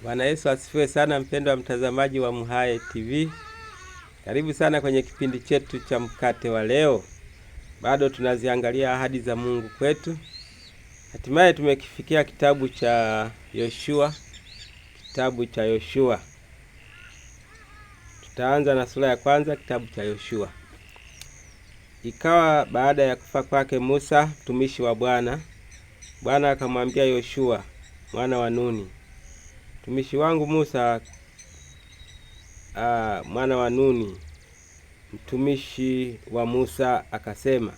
Bwana Yesu asifiwe sana, mpendwa mtazamaji wa MHAE TV. Karibu sana kwenye kipindi chetu cha mkate wa leo. Bado tunaziangalia ahadi za Mungu kwetu. Hatimaye tumekifikia kitabu cha Yoshua. Tutaanza na sura ya kwanza, kitabu cha Yoshua. Ikawa baada ya kufa kwake Musa mtumishi wa Bwana, Bwana akamwambia Yoshua mwana wa Nuni, mtumishi wangu Musa, mwana wa Nuni, mtumishi wa Musa, akasema,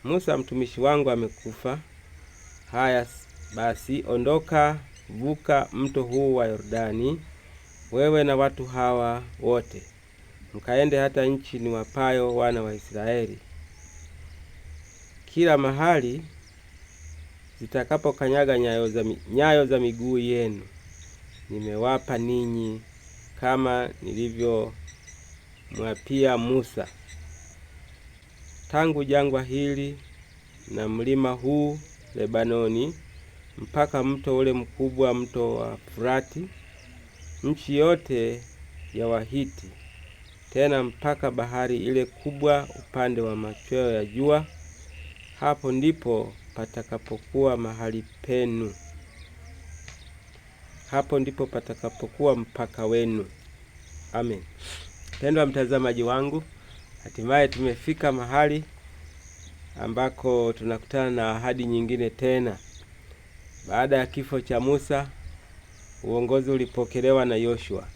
Musa mtumishi wangu amekufa. Haya basi, ondoka, vuka mto huu wa Yordani, wewe na watu hawa wote, mkaende hata nchi niwapayo wana wa Israeli. Kila mahali zitakapokanyaga nyayo za miguu yenu nimewapa ninyi, kama nilivyomwapia Musa, tangu jangwa hili na mlima huu Lebanoni mpaka mto ule mkubwa, mto wa Frati, nchi yote ya Wahiti, tena mpaka bahari ile kubwa upande wa machweo ya jua. Hapo ndipo patakapokuwa mahali penu, hapo ndipo patakapokuwa mpaka wenu. Amen. Pendwa mtazamaji wangu, hatimaye tumefika mahali ambako tunakutana na ahadi nyingine tena. Baada ya kifo cha Musa, uongozi ulipokelewa na Yoshua.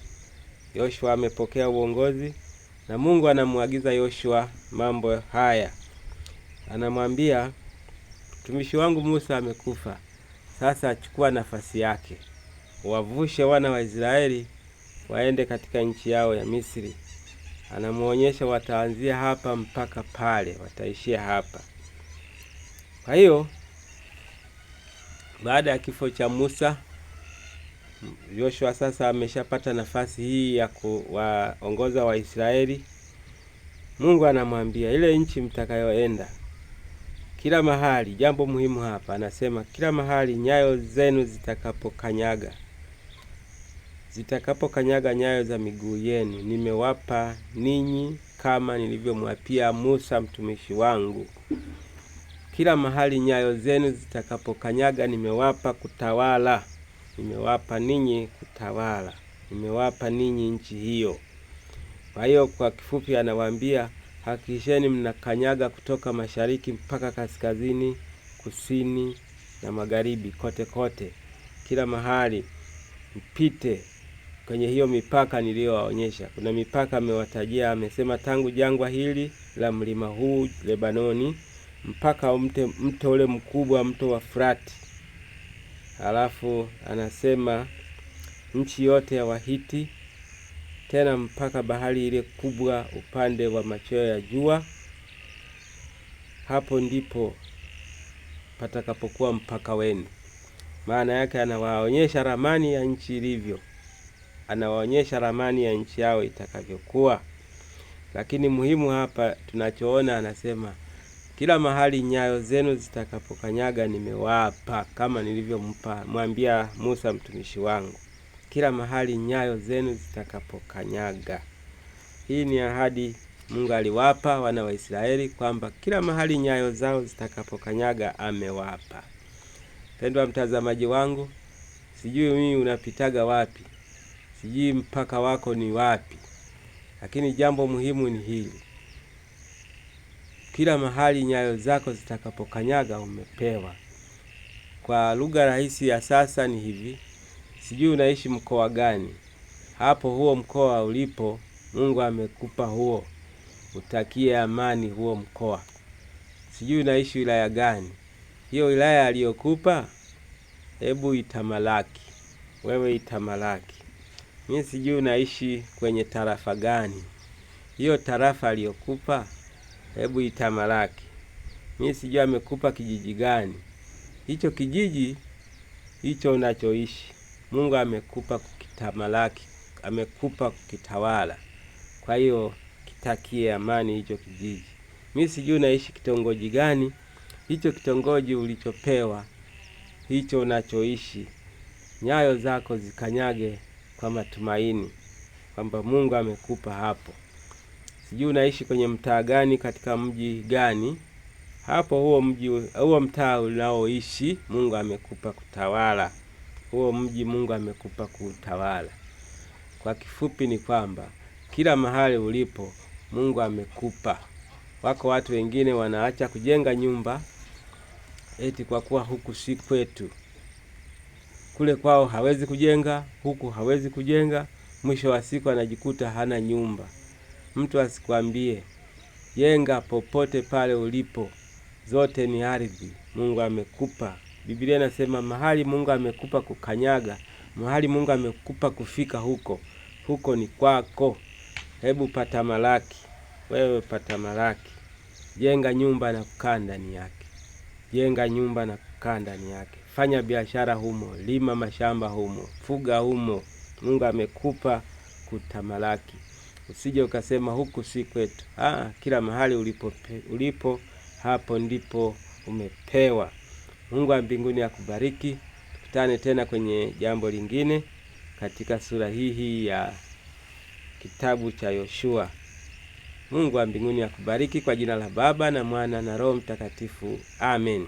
Yoshua amepokea uongozi na Mungu anamuagiza Yoshua mambo haya. Anamwambia, mtumishi wangu Musa amekufa. Sasa achukua nafasi yake, wavushe wana wa Israeli waende katika nchi yao ya Misri. Anamuonyesha wataanzia hapa mpaka pale, wataishia hapa. Kwa hiyo baada ya kifo cha Musa, Yoshua sasa ameshapata nafasi hii ya kuwaongoza Waisraeli. Mungu anamwambia ile nchi mtakayoenda, kila mahali, jambo muhimu hapa, anasema kila mahali nyayo zenu zitakapokanyaga nyayo za miguu yenu nimewapa ninyi, kama nilivyomwapia Musa mtumishi wangu. Kila mahali nyayo zenu zitakapokanyaga nimewapa kutawala, nimewapa ninyi kutawala, nimewapa ninyi nchi hiyo. Kwa hiyo kwa kifupi anawaambia, hakikisheni mnakanyaga kutoka mashariki mpaka kaskazini, kusini na magharibi, kote kote, kila mahali mpite kwenye hiyo mipaka niliyowaonyesha. Kuna mipaka amewatajia, amesema tangu jangwa hili la mlima huu Lebanoni mpaka mto ule mkubwa, mto wa Frati. Halafu anasema nchi yote ya Wahiti, tena mpaka bahari ile kubwa upande wa machweo ya jua. Hapo ndipo patakapokuwa mpaka wenu. Maana yake anawaonyesha ramani ya nchi ilivyo, anawaonyesha ramani ya nchi yao itakavyokuwa. Lakini muhimu hapa tunachoona, anasema kila mahali nyayo zenu zitakapokanyaga nimewapa, kama nilivyomwambia Musa mtumishi wangu. Kila mahali nyayo zenu zitakapokanyaga. Hii ni ahadi Mungu aliwapa wana wa Israeli, kwamba kila mahali nyayo zao zitakapokanyaga amewapa. Pendwa mtazamaji wangu, sijui mimi unapitaga wapi, sijui mpaka wako ni wapi, lakini jambo muhimu ni hili: kila mahali nyayo zako zitakapokanyaga umepewa. Kwa lugha rahisi ya sasa ni hivi: sijui unaishi mkoa gani, hapo huo mkoa ulipo Mungu amekupa huo, utakie amani huo mkoa. Sijui unaishi wilaya gani, hiyo wilaya aliyokupa hebu itamalaki, wewe itamalaki. Mimi sijui unaishi kwenye tarafa gani, hiyo tarafa aliyokupa hebu itamalaki. Mimi sijui amekupa kijiji gani, hicho kijiji hicho unachoishi Mungu amekupa kukitamalaki, amekupa kukitawala. Kwa hiyo kitakie amani hicho kijiji. Mimi sijui unaishi kitongoji gani, hicho kitongoji ulichopewa, hicho unachoishi nyayo zako zikanyage kwa matumaini kwamba Mungu amekupa hapo. Sijui unaishi kwenye mtaa gani, katika mji gani, hapo huo mtaa unaoishi Mungu amekupa kutawala. Huo mji Mungu amekupa kutawala. Kwa kifupi ni kwamba kila mahali ulipo Mungu amekupa. Wako watu wengine wanaacha kujenga nyumba eti kwa kuwa huku si kwetu. Kule kwao hawezi kujenga, huku hawezi kujenga, mwisho wa siku anajikuta hana nyumba. Mtu asikwambie, jenga popote pale ulipo, zote ni ardhi Mungu amekupa. Biblia inasema mahali Mungu amekupa kukanyaga, mahali Mungu amekupa kufika, huko ni kwako. Hebu patamalaki, wewe patamalaki. Jenga nyumba na kukaa ndani yake. Jenga nyumba na kukaa ndani yake. Fanya biashara humo, lima mashamba humo, fuga humo. Mungu amekupa kutamalaki. Usije ukasema huku si kwetu. Kila mahali ulipo hapo ndipo umepewa. Mungu wa mbinguni akubariki. Tukutane tena kwenye jambo lingine katika sura hii ya kitabu cha Yoshua. Mungu wa mbinguni akubariki kwa jina la Baba na Mwana na Roho Mtakatifu. Amen.